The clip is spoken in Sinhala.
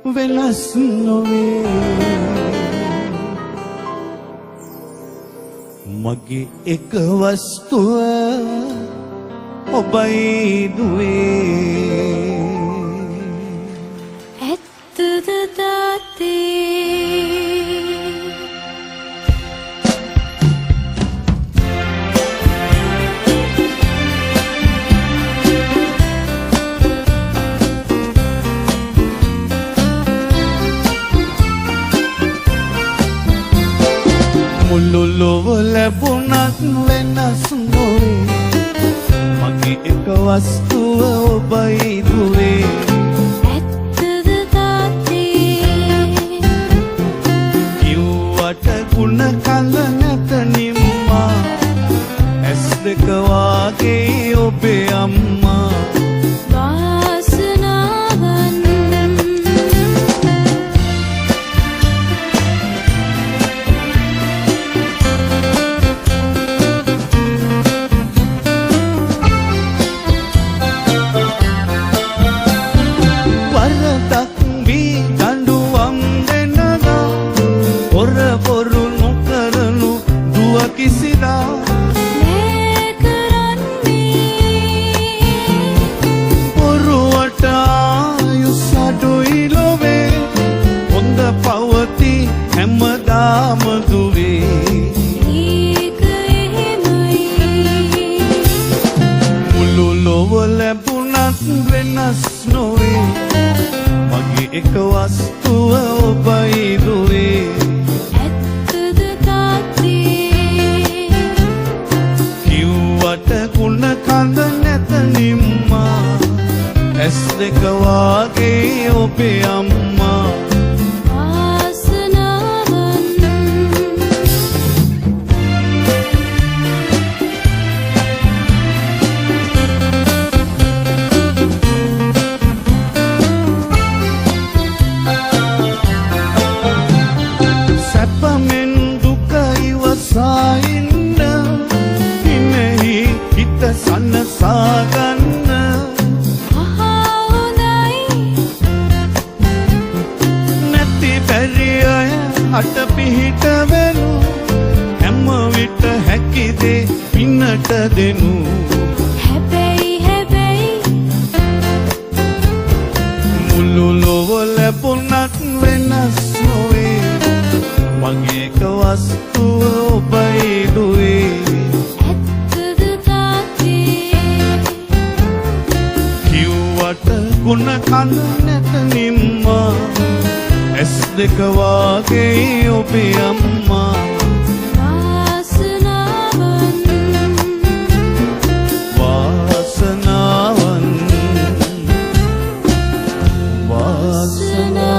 වෙනස් නොවේ මගේ එක වස්තුව ඔබයි දුවේ ඇත්තද තාත්තේ මුළු ලොව ලැබුණත් වෙනස් නොවේ මගේ එක වස්තුව ඔබයි දුවේ ඇත්තද තාත්තේ කිව්වට ගුණ කල නැත නිම්මා ඇස් දෙක වාගේ ඔබේ අම්මා වාසනාවන් වරදක් වී දඬුවම් දෙනදා පොර පොරු නොකරනු දුව කිසිදා මේ කරන්නේ පොරුවට ආයුස් අඩුයි ලොවේ හොඳ පවති හැමදාම දුවේ ඒක එහෙමයි මුළු ලොව ලැබුණත් වෙනස් නොවේ මගේ එක වස්තුව ඔබයි දුවේ ඇත්තද තාත්තේ කිව්වට ගුණ කඳ නැත නිම්මා ඇස් දෙක වාගේ ඔබේ අම්මා වාසනාවන් සැපමෙන් දුක ඉවසාඉන්න හිනෙහි හිත සන්නසාගන්න හොඳයි නැති බැරි අය හට පිහිට වෙනු හැම විට හැකිදේ පින්නට දෙනු හැබැයි මුළු ලොව ලැබුණත් වෙනස් නොවේ මගේ එක වස්තුව ඔබයි දුවේ ඇත්තද තාත්තේ කිව්වට ගුණ කඳ නැත නිම්මා ඇස් දෙක වාගේ ඔබේ අම්මා වාසනාවන් වාසනාවන් වාසනාවන්